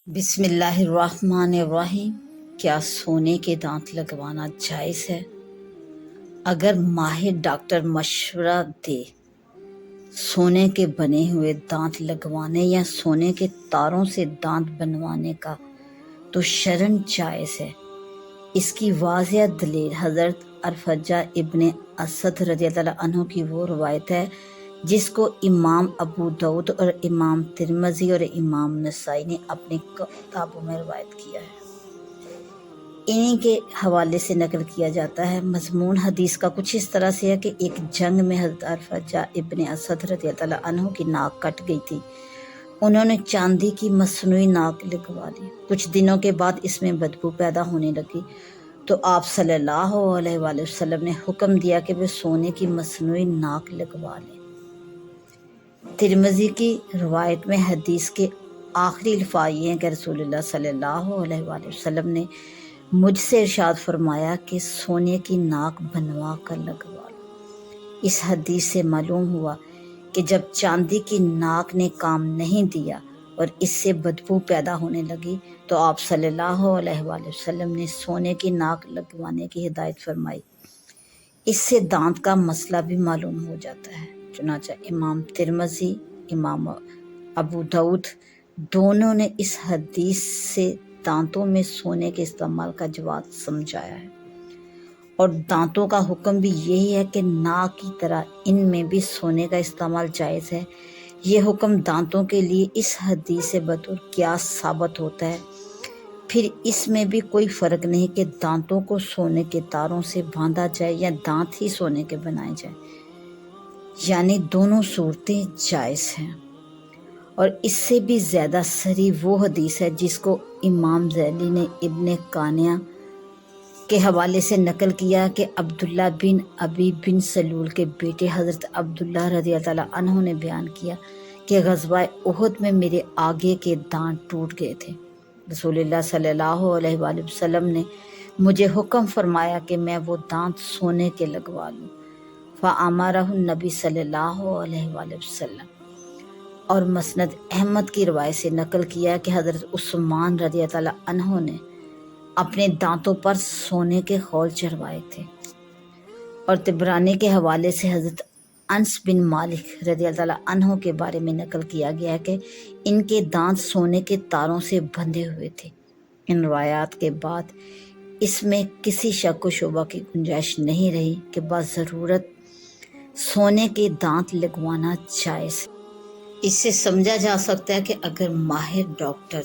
بسم اللہ الرحمن الرحیم۔ کیا سونے کے دانت لگوانا جائز ہے؟ اگر ماہر ڈاکٹر مشورہ دے سونے کے بنے ہوئے دانت لگوانے یا سونے کے تاروں سے دانت بنوانے کا تو شرعاً جائز ہے۔ اس کی واضح دلیل حضرت ارفجہ ابن اسد رضی اللہ عنہ کی وہ روایت ہے جس کو امام ابو داؤد اور امام ترمذی اور امام نسائی نے اپنی کتابوں میں روایت کیا ہے۔ انہی کے حوالے سے نقل کیا جاتا ہے۔ مضمون حدیث کا کچھ اس طرح سے ہے کہ ایک جنگ میں حضرت ارفجہ ابن اسد رضی اللہ عنہ کی ناک کٹ گئی تھی۔ انہوں نے چاندی کی مصنوعی ناک لگوا لی۔ کچھ دنوں کے بعد اس میں بدبو پیدا ہونے لگی تو آپ صلی اللہ علیہ وآلہ وسلم نے حکم دیا کہ وہ سونے کی مصنوعی ناک لگوا لیں۔ ترمذی کی روایت میں حدیث کے آخری الفاظ یہ ہیں کہ رسول اللہ صلی اللہ علیہ وآلہ وسلم نے مجھ سے ارشاد فرمایا کہ سونے کی ناک بنوا کر لگوا لو۔ اس حدیث سے معلوم ہوا کہ جب چاندی کی ناک نے کام نہیں دیا اور اس سے بدبو پیدا ہونے لگی تو آپ صلی اللہ علیہ وآلہ وسلم نے سونے کی ناک لگوانے کی ہدایت فرمائی۔ اس سے دانت کا مسئلہ بھی معلوم ہو جاتا ہے۔ چنانچہ امام ترمذی، امام ابو داؤد دونوں نے اس حدیث سے دانتوں میں سونے کے استعمال کا جواز سمجھایا ہے، اور دانتوں کا حکم بھی یہی ہے کہ ناک کی طرح ان میں بھی سونے کا استعمال جائز ہے۔ یہ حکم دانتوں کے لیے اس حدیث سے بطور قیاس ثابت ہوتا ہے۔ پھر اس میں بھی کوئی فرق نہیں کہ دانتوں کو سونے کے تاروں سے باندھا جائے یا دانت ہی سونے کے بنائے جائیں، یعنی دونوں صورتیں جائز ہیں۔ اور اس سے بھی زیادہ صریح وہ حدیث ہے جس کو امام ذیلی نے ابن قانع کے حوالے سے نقل کیا کہ عبداللہ بن ابی بن سلول کے بیٹے حضرت عبداللہ رضی اللہ عنہ نے بیان کیا کہ غزوہ احد میں میرے آگے کے دانت ٹوٹ گئے تھے۔ رسول اللہ صلی اللہ علیہ وآلہ وسلم نے مجھے حکم فرمایا کہ میں وہ دانت سونے کے لگوا لوں۔ فَأَمَرَهُ النبی صلی اللہ علیہ وآلہ وسلم۔ اور مسند احمد کی روایت سے نقل کیا کہ حضرت عثمان رضی اللہ عنہ نے اپنے دانتوں پر سونے کے خول چڑھوائے تھے۔ اور طبرانی کے حوالے سے حضرت انس بن مالک رضی اللہ عنہ کے بارے میں نقل کیا گیا ہے کہ ان کے دانت سونے کے تاروں سے بندھے ہوئے تھے۔ ان روایات کے بعد اس میں کسی شک و شبہ کی گنجائش نہیں رہی کہ بضرورت سونے کے دانت لگوانا جائز ہے۔ اس سے سمجھا جا سکتا ہے کہ اگر ماہر ڈاکٹر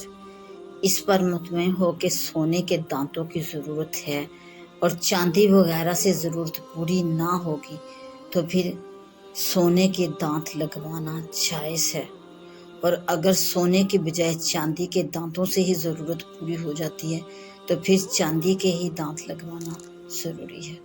اس پر مطمئن ہو کہ سونے کے دانتوں کی ضرورت ہے اور چاندی وغیرہ سے ضرورت پوری نہ ہوگی تو پھر سونے کے دانت لگوانا جائز ہے، اور اگر سونے کے بجائے چاندی کے دانتوں سے ہی ضرورت پوری ہو جاتی ہے تو پھر چاندی کے ہی دانت لگوانا ضروری ہے۔